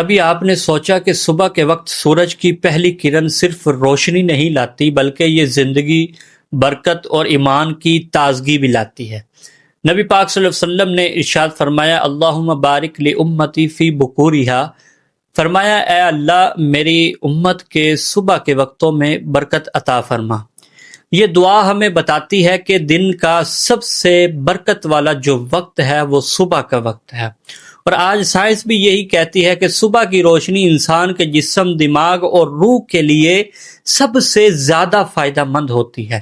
کبھی آپ نے سوچا کہ صبح کے وقت سورج کی پہلی کرن صرف روشنی نہیں لاتی بلکہ یہ زندگی، برکت اور ایمان کی تازگی بھی لاتی ہے؟ نبی پاک صلی اللہ علیہ وسلم نے ارشاد فرمایا، اللہم بارک لی امتی فی بکورہا، فرمایا اے اللہ میری امت کے صبح کے وقتوں میں برکت عطا فرما۔ یہ دعا ہمیں بتاتی ہے کہ دن کا سب سے برکت والا جو وقت ہے وہ صبح کا وقت ہے، اور آج سائنس بھی یہی کہتی ہے کہ صبح کی روشنی انسان کے جسم، دماغ اور روح کے لیے سب سے زیادہ فائدہ مند ہوتی ہے۔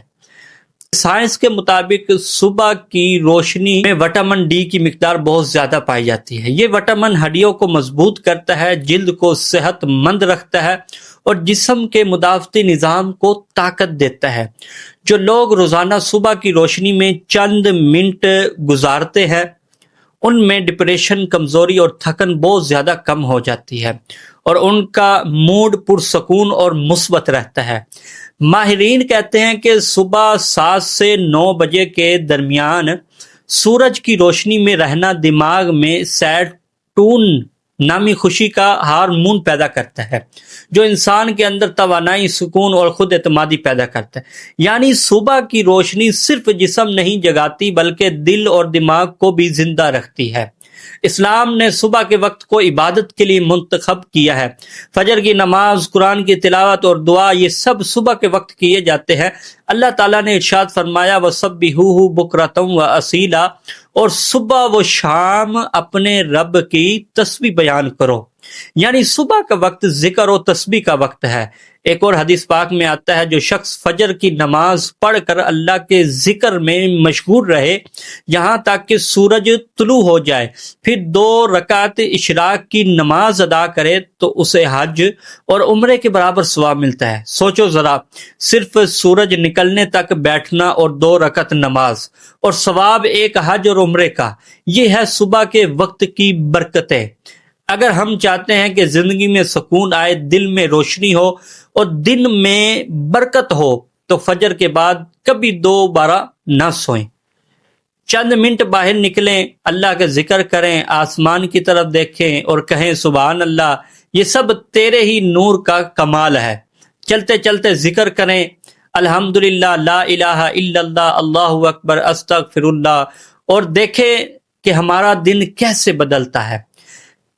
سائنس کے مطابق صبح کی روشنی میں وٹامن ڈی کی مقدار بہت زیادہ پائی جاتی ہے۔ یہ وٹامن ہڈیوں کو مضبوط کرتا ہے، جلد کو صحت مند رکھتا ہے اور جسم کے مدافعتی نظام کو طاقت دیتا ہے۔ جو لوگ روزانہ صبح کی روشنی میں چند منٹ گزارتے ہیں ان میں ڈپریشن، کمزوری اور تھکن بہت زیادہ کم ہو جاتی ہے اور ان کا موڈ پرسکون اور مثبت رہتا ہے۔ ماہرین کہتے ہیں کہ صبح 7 سے 9 بجے کے درمیان سورج کی روشنی میں رہنا دماغ میں سیروٹونن نامی خوشی کا ہارمون پیدا کرتا ہے، جو انسان کے اندر توانائی، سکون اور خود اعتمادی پیدا کرتا ہے۔ یعنی صبح کی روشنی صرف جسم نہیں جگاتی بلکہ دل اور دماغ کو بھی زندہ رکھتی ہے۔ اسلام نے صبح کے وقت کو عبادت کے لیے منتخب کیا ہے۔ فجر کی نماز، قرآن کی تلاوت اور دعا، یہ سب صبح کے وقت کیے جاتے ہیں۔ اللہ تعالیٰ نے ارشاد فرمایا، وَسَبِّحُوهُ بُكْرَةً وَأَصِيلًا، اور صبح و شام اپنے رب کی تسبیح بیان کرو۔ یعنی صبح کا وقت ذکر و تسبیح کا وقت ہے۔ ایک اور حدیث پاک میں آتا ہے، جو شخص فجر کی نماز پڑھ کر اللہ کے ذکر میں مشغول رہے یہاں تک کہ سورج طلوع ہو جائے، پھر 2 رکعت اشراق کی نماز ادا کرے تو اسے حج اور عمرے کے برابر ثواب ملتا ہے۔ سوچو ذرا، صرف سورج نکلنے تک بیٹھنا اور 2 رکعت نماز اور ثواب ایک حج اور عمرے کا، یہ ہے صبح کے وقت کی برکتیں۔ اگر ہم چاہتے ہیں کہ زندگی میں سکون آئے، دل میں روشنی ہو اور دن میں برکت ہو تو فجر کے بعد کبھی دوبارہ نہ سوئیں۔ چند منٹ باہر نکلیں، اللہ کا ذکر کریں، آسمان کی طرف دیکھیں اور کہیں سبحان اللہ، یہ سب تیرے ہی نور کا کمال ہے۔ چلتے چلتے ذکر کریں، الحمدللہ، لا الہ الا اللہ، اللہ اکبر، استغفر اللہ، اور دیکھیں کہ ہمارا دن کیسے بدلتا ہے۔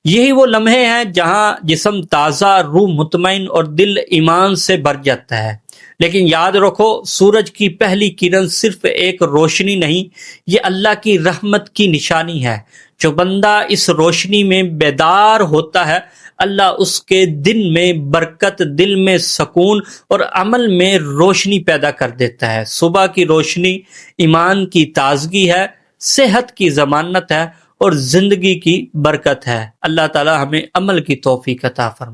یہی وہ لمحے ہیں جہاں جسم تازہ، روح مطمئن اور دل ایمان سے بھر جاتا ہے۔ لیکن یاد رکھو، سورج کی پہلی کرن صرف ایک روشنی نہیں، یہ اللہ کی رحمت کی نشانی ہے۔ جو بندہ اس روشنی میں بیدار ہوتا ہے، اللہ اس کے دن میں برکت، دل میں سکون اور عمل میں روشنی پیدا کر دیتا ہے۔ صبح کی روشنی ایمان کی تازگی ہے، صحت کی ضمانت ہے اور زندگی کی برکت ہے۔ اللہ تعالی ہمیں عمل کی توفیق عطا فرمائے۔